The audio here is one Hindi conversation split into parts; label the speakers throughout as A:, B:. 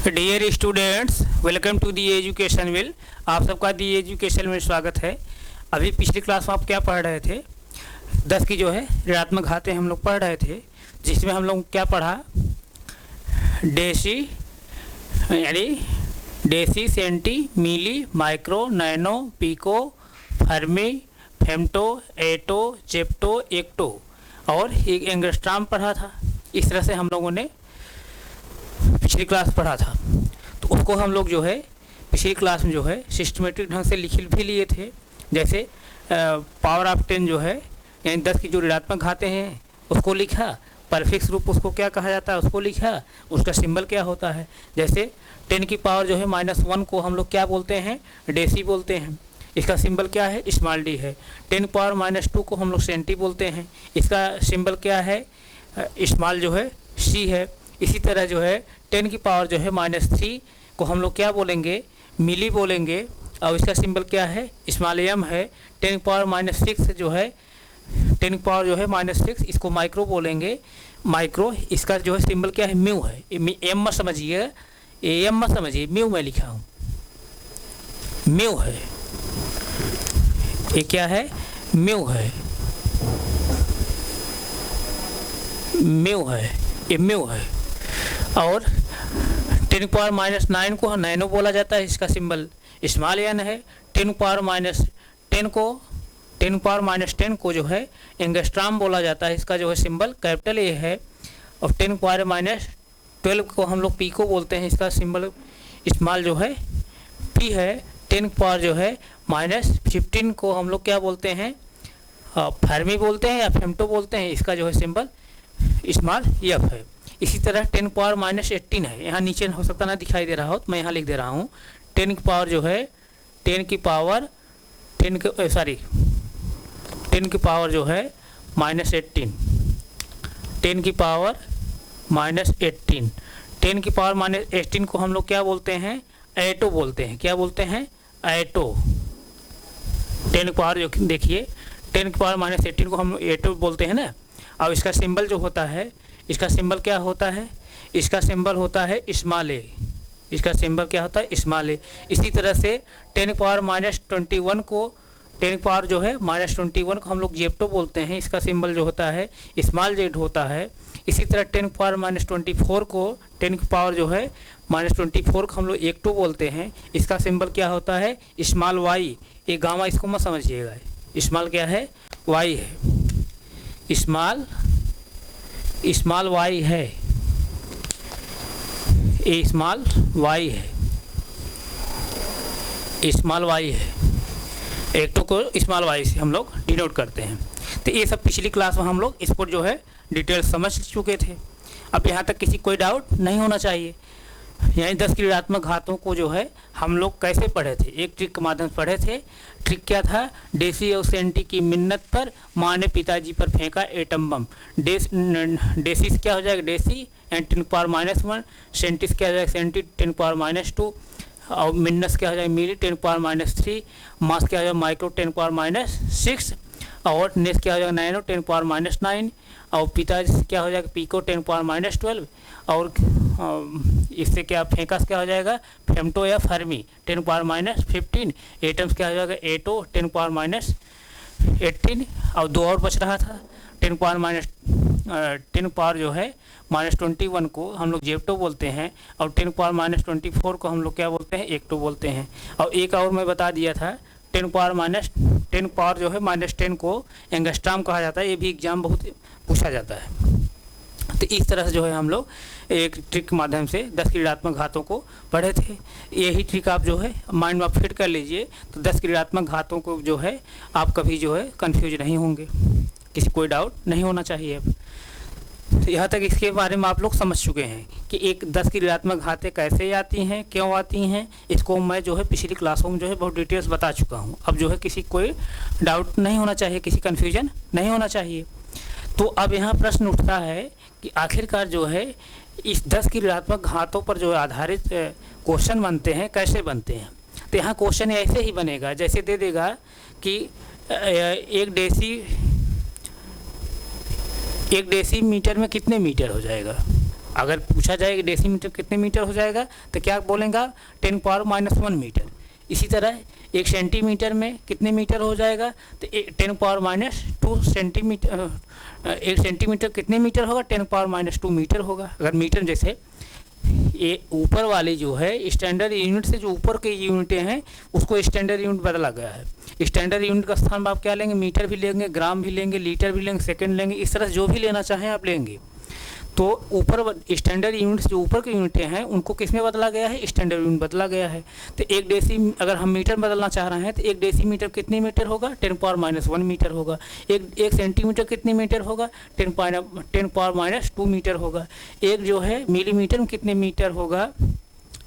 A: Dear students, welcome to the education will. आप सबका दी एजुकेशन में स्वागत है। अभी पिछली क्लास में आप क्या पढ़ रहे थे? 10 की जो है ऋणात्मक घातें हम लोग पढ़ रहे थे, जिसमें हम लोग क्या पढ़ा? डेसी यानी deci, centi, milli, micro, nano, pico, fermi, femto, atto, zepto, yocto और एक एंगस्ट्राम पढ़ा था। इस तरह से हम लोगों ने पिछली क्लास पढ़ा था। तो उसको हम लोग जो है पिछली क्लास में जो है सिस्टमेटिक ढंग से लिख भी लिए थे। जैसे पावर ऑफ 10 जो है यानी 10 की जो ऋणात्मक घातें हैं उसको लिखा, परफिक्स रूप उसको क्या कहा जाता है उसको लिखा, उसका सिंबल क्या होता है। जैसे 10 की पावर जो है -1 को हम लोग क्या बोलते हैं? डेसी बोलते हैं। इसका सिंबल क्या है? स्मॉल डी है। 10 पावर -2 को हम लोग सेंटी बोलते हैं। इसका सिंबल क्या है? स्मॉल जो है सी है। इसी तरह जो है 10 की पावर जो है -3 को हम लोग क्या बोलेंगे? मिली बोलेंगे। और इसका सिंबल क्या है? स्मॉल एम है। 10 की पावर -6 जो है 10 की पावर जो है -6 इसको माइक्रो बोलेंगे। माइक्रो, इसका जो है सिंबल क्या है? म्यू है। एम मत समझिएगा, एम मत समझिए, म्यू मैं लिखा हूँ, म्यू है। ये क्या है? म्यू है, म्यू है, ये म्यू है। और 10 पावर -9 को नैनो बोला जाता है। इसका सिंबल स्मॉल एन है। 10 पावर -10 को 10 पावर -10 को जो है एंगस्ट्राम बोला जाता है। इसका जो है सिंबल कैपिटल ए है। और 10 पावर -12 को हम लोग पिको बोलते हैं। इसका सिंबल स्मॉल जो है पी है। 10 पावर जो है -15 को हम लोग क्या बोलते हैं? फर्मी बोलते हैं या फेम्टो बोलते हैं। इसका जो है सिंबल स्मॉल एफ है। इसी तरह 10 पावर -18 है। यहाँ नीचे हो सकता ना दिखाई दे रहा हो तो मैं यहाँ लिख दे रहा हूँ। 10 की पावर जो है 10 की पावर जो है -18, 10 की पावर -18, 10 की पावर -18 को हम लोग क्या बोलते हैं? एटो बोलते हैं। क्या बोलते हैं? एटो। 10 की पावर जो देखिए 10 की पावर -18 को हम एटो बोलते हैं ना। और इसका सिंबल जो होता है, इसका सिंबल क्या होता है? इसका सिंबल होता है स्मॉल ए। इसका सिंबल क्या होता है? स्मॉल ए। इसी तरह से 10 पावर -21 को 10 पावर जो है -21 को हम लोग जेप्टो बोलते हैं। इसका सिंबल जो होता है स्मॉल जेड होता है। इसी तरह 10 पावर -24 को 10 की पावर जो है -24 को हम लोग एक्टो बोलते हैं। इसका सिंबल क्या होता है? Small Y. ये गामा इसको मत समझिएगा, स्मॉल क्या है? वाई है। स्मॉल वाई है, ए स्मॉल वाई है, स्मॉल वाई है। एक्टो को स्मॉल वाई से हम लोग डिनोट करते हैं। तो ये सब पिछली क्लास में हम लोग इस पर जो है डिटेल समझ चुके थे। अब यहाँ तक किसी कोई डाउट नहीं होना चाहिए। यानी 10 की ऋणात्मक घातों को जो है हम लोग कैसे पढ़े थे? एक ट्रिक के माध्यम से पढ़े थे। ट्रिक क्या था? डेसी और सेंटी की मिन्नत पर माँ ने पिताजी पर फेंका एटम बम। डेसी से क्या हो जाएगा? Deci and 10 power -1। सेंटी से क्या हो जाएगा? Centi 10 power -2। और मिन्नस क्या हो जाएगा? मिली 10 पावर -3। मास क्या हो जाएगा? Micro 10 power -6। और नेस क्या हो जाएगा? Nano 10 power -9। और पिताजी से क्या हो जाएगा? Pico 10 power -12। और इससे क्या फेंका से क्या हो जाएगा? फेम्टो या फर्मी 10 पावर -15। एटम्स क्या हो जाएगा? एटो 10 पावर -18। और दो और बच रहा था। 10 पावर जो है -21 को हम लोग जेप्टो बोलते हैं। और 10 पावर -24 को हम लोग क्या बोलते हैं? एक्टो बोलते हैं। और एक और मैं बता दिया था 10 पावर जो है -10 को एंगस्ट्राम कहा जाता है। ये भी एग्जाम बहुत पूछा जाता है। तो इस तरह से जो है हम लोग एक ट्रिक के माध्यम से 10 की ऋणात्मक घातों को पढ़े थे। यही ट्रिक आप जो है माइंड में आप फिट कर लीजिए तो 10 की ऋणात्मक घातों को जो है आप कभी जो है कंफ्यूज नहीं होंगे, किसी कोई डाउट नहीं होना चाहिए। अब तो यहाँ तक इसके बारे में आप लोग समझ चुके हैं कि एक 10 की ऋणात्मक घातें कैसे आती हैं, क्यों आती हैं। इसको मैं जो है पिछली क्लासों में जो है बहुत डिटेल्स बता चुका हूँ। अब जो है किसी कोई डाउट नहीं होना चाहिए, किसी कन्फ्यूजन नहीं होना चाहिए। तो अब यहाँ प्रश्न उठता है कि आखिरकार जो है इस 10 की ऋणात्मक घातों पर जो आधारित क्वेश्चन बनते हैं कैसे बनते हैं। तो यहाँ क्वेश्चन ऐसे ही बनेगा, जैसे दे देगा कि एक डेसीमीटर में कितने मीटर हो जाएगा? अगर पूछा जाए कि डेसीमीटर कितने मीटर हो जाएगा तो क्या बोलेंगे 10⁻⁻1 मीटर। इसी तरह 1 सेंटीमीटर में कितने मीटर हो जाएगा तो 10⁻2 सेंटीमीटर। 1 सेंटीमीटर कितने मीटर होगा 10⁻2 मीटर होगा। अगर मीटर जैसे ये ऊपर वाली जो है स्टैंडर्ड यूनिट से जो ऊपर के यूनिटें हैं उसको स्टैंडर्ड यूनिट बदला गया है। स्टैंडर्ड यूनिट का स्थान आप क्या लेंगे, मीटर भी लेंगे, ग्राम भी लेंगे, लीटर भी लेंगे, सेकंड लेंगे, इस तरह जो भी लेना चाहें आप लेंगे। तो ऊपर स्टैंडर्ड यूनिट्स जो ऊपर के यूनिटें हैं उनको किस में बदला गया है, स्टैंडर्ड यूनिट बदला गया है। तो 1 डेसी अगर हम मीटर बदलना चाह रहे हैं तो 1 डेसीमीटर कितने मीटर होगा 10⁻⁻1 मीटर होगा। 1 सेंटीमीटर कितने मीटर होगा 10⁻2 मीटर होगा। एक जो है मिलीमीटर में कितने मीटर होगा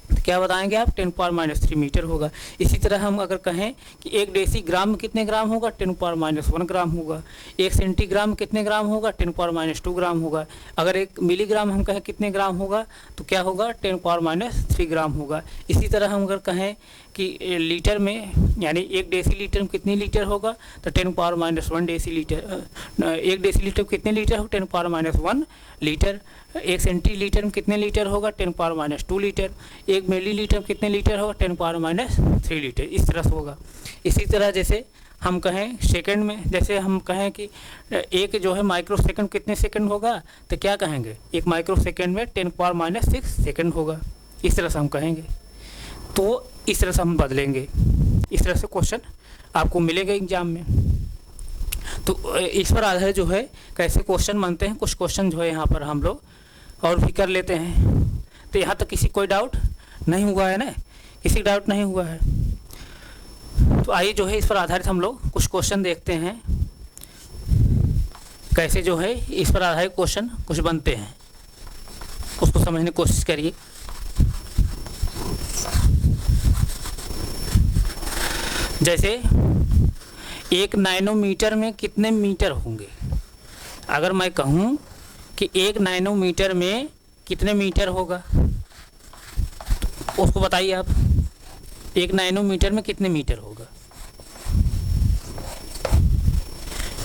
A: तो क्या बताएंगे आप 10⁻3 मीटर होगा। इसी तरह हम अगर कहें कि 1 डेसीग्राम में कितने ग्राम होगा 10⁻1 ग्राम होगा। 1 सेंटीग्राम में कितने ग्राम होगा 10⁻2 ग्राम होगा। अगर 1 मिलीग्राम हम कहें कितने ग्राम होगा तो क्या होगा 10⁻3 ग्राम होगा। इसी तरह हम अगर कहें कि लीटर में यानी 1 डेसीलीटर में कितनी लीटर होगा तो 10⁻1 डेसीलीटर। 1 डेसीलीटर में कितने लीटर होगा 10⁻1 लीटर। 1 सेंटीलीटर में कितने लीटर होगा 10⁻2 लीटर। 1 मिलीलीटर में कितने लीटर होगा 10⁻3 लीटर। इस तरह से होगा। इसी तरह जैसे हम कहें सेकंड में, जैसे हम कहें कि एक जो है माइक्रो सेकंड कितने सेकंड होगा तो क्या कहेंगे 1 माइक्रो सेकंड में 10⁻6 सेकंड होगा। इस तरह से हम कहेंगे। तो इस तरह से हम बदलेंगे। इस तरह से क्वेश्चन आपको मिलेगा एग्जाम में। तो इस पर आधारित जो है कैसे क्वेश्चन बनते हैं, कुछ क्वेश्चन जो है यहाँ पर हम लोग और भी कर लेते हैं। तो यहाँ तक किसी कोई डाउट नहीं हुआ है ना, किसी डाउट नहीं हुआ है। तो आइए जो है इस पर आधारित हम लोग कुछ क्वेश्चन देखते हैं कैसे जो है इस पर आधारित क्वेश्चन कुछ बनते हैं, उसको समझने की कोशिश करिए। जैसे 1 नैनोमीटर में कितने मीटर होंगे। अगर मैं कहूँ कि 1 नैनोमीटर में कितने मीटर होगा तो उसको बताइए आप। 1 नैनोमीटर में कितने मीटर होगा।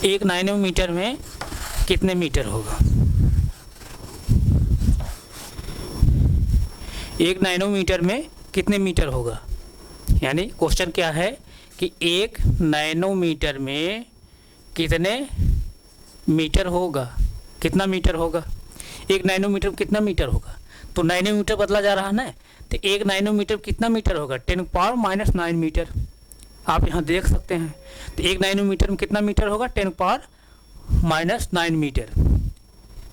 A: 1 नैनोमीटर में कितने मीटर होगा। 1 नैनोमीटर में कितने मीटर होगा। यानी क्वेश्चन क्या है कि 1 नैनोमीटर में कितने मीटर होगा, कितना मीटर होगा। 1 नैनोमीटर में कितना मीटर होगा तो नैनोमीटर बदला जा रहा है ना। तो 1 नैनोमीटर कितना मीटर होगा 10⁻⁹ मीटर। आप यहाँ देख सकते हैं। तो 1 नैनोमीटर में कितना मीटर होगा 10⁻⁹ मीटर,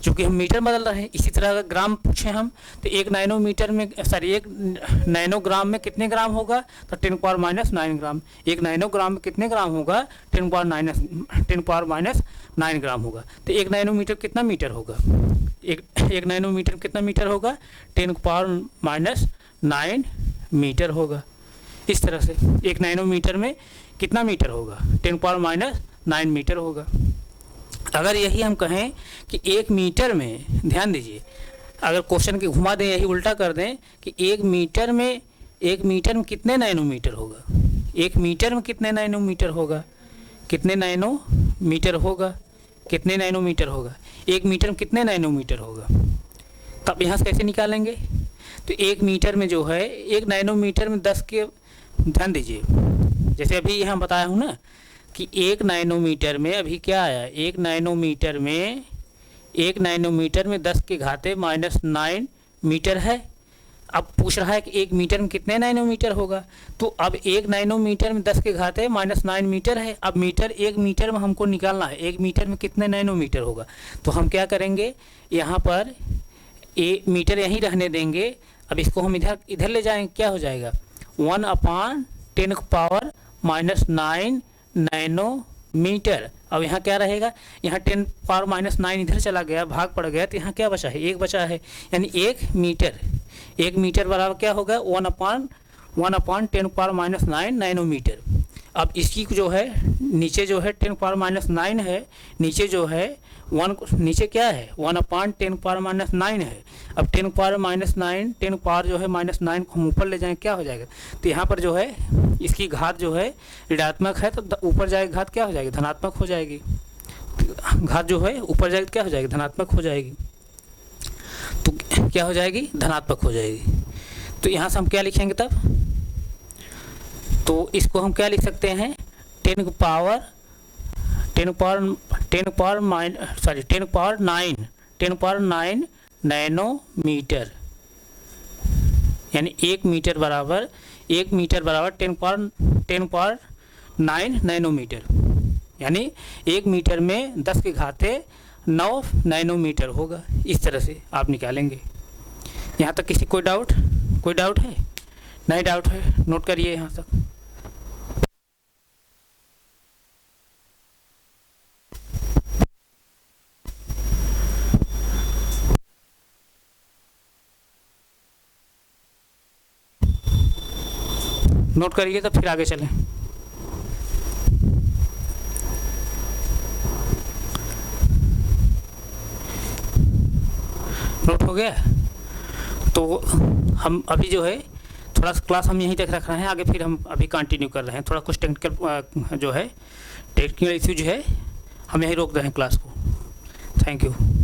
A: चूँकि हम मीटर बदल रहे हैं। इसी तरह अगर ग्राम पूछे हम तो 1 नैनोमीटर में 1 नैनोग्राम में कितने ग्राम होगा तो 10⁻⁹ ग्राम। 1 नैनोग्राम में कितने ग्राम होगा 10⁻⁹ ग्राम होगा। तो 1 नैनोमीटर कितना मीटर होगा, 1 नैनोमीटर कितना मीटर होगा 10⁻⁹ मीटर होगा। इस तरह से 1 नैनोमीटर में कितना मीटर होगा 10⁻⁹ मीटर होगा। अगर यही हम कहें कि 1 मीटर में, ध्यान दीजिए, अगर क्वेश्चन के घुमा दें यही उल्टा कर दें कि 1 मीटर में कितने नैनोमीटर होगा। 1 मीटर में कितने नैनोमीटर होगा, कितने नैनोमीटर होगा, कितने नैनोमीटर होगा। 1 मीटर में कितने नैनोमीटर होगा। तब यहाँ से कैसे निकालेंगे। तो 1 मीटर में जो है 1 नैनोमीटर में 10 के, ध्यान दीजिए जैसे अभी यहाँ बताया हूँ ना कि 1 नैनोमीटर में अभी क्या आया 1 नैनोमीटर में 10 के घाते -9 मीटर है। अब पूछ रहा है कि 1 मीटर में कितने नैनोमीटर होगा। तो अब 1 नैनोमीटर में 10 के घाते -9 मीटर है। अब 1 मीटर में हमको निकालना है 1 मीटर में कितने नैनोमीटर होगा। तो हम क्या करेंगे यहाँ पर मीटर यहीं रहने देंगे। अब इसको हम इधर ले जाएंगे, क्या हो जाएगा 1/10⁻⁹ नैनोमीटर। अब यहाँ क्या रहेगा, यहाँ 10⁻⁹ इधर चला गया, भाग पड़ गया, तो यहाँ क्या बचा है 1 बचा है। यानी 1 मीटर बराबर क्या होगा 1/10⁻⁹ नैनोमीटर। अब इसकी जो है नीचे जो है 10⁻⁹ है, नीचे जो है नीचे क्या है 1/10⁻⁹ है। अब 10⁻⁹ 10 पावर जो है -9 को हम ऊपर ले जाएं क्या हो जाएगा। तो यहाँ पर जो है इसकी घात जो है ऋणात्मक है तो ऊपर जाएगी घात क्या हो जाएगी धनात्मक हो जाएगी। घात जो है ऊपर जाएगी क्या हो जाएगी धनात्मक हो जाएगी। तो क्या हो जाएगी, धनात्मक हो जाएगी। तो यहाँ से हम क्या लिखेंगे तब, तो इसको हम क्या लिख सकते हैं, 10 पावर 9 नैनोमीटर, यानी 1 मीटर बराबर 10 पावर 9 नैनोमीटर, यानी 1 मीटर में 10 की घाते 9 नैनोमीटर होगा। इस तरह से आप निकालेंगे। यहाँ तक किसी कोई डाउट है? नहीं डाउट है, नोट करिए यहाँ तक। नोट करिए तो फिर आगे चलें। नोट हो गया? तो हम अभी जो है थोड़ा सा क्लास हम यहीं तक रख रहे हैं, आगे फिर हम अभी कंटिन्यू कर रहे हैं। थोड़ा कुछ टेक्निकल जो है, टेक्निकल इश्यू जो है, हम यहीं रोक रहे हैं क्लास को। Thank you.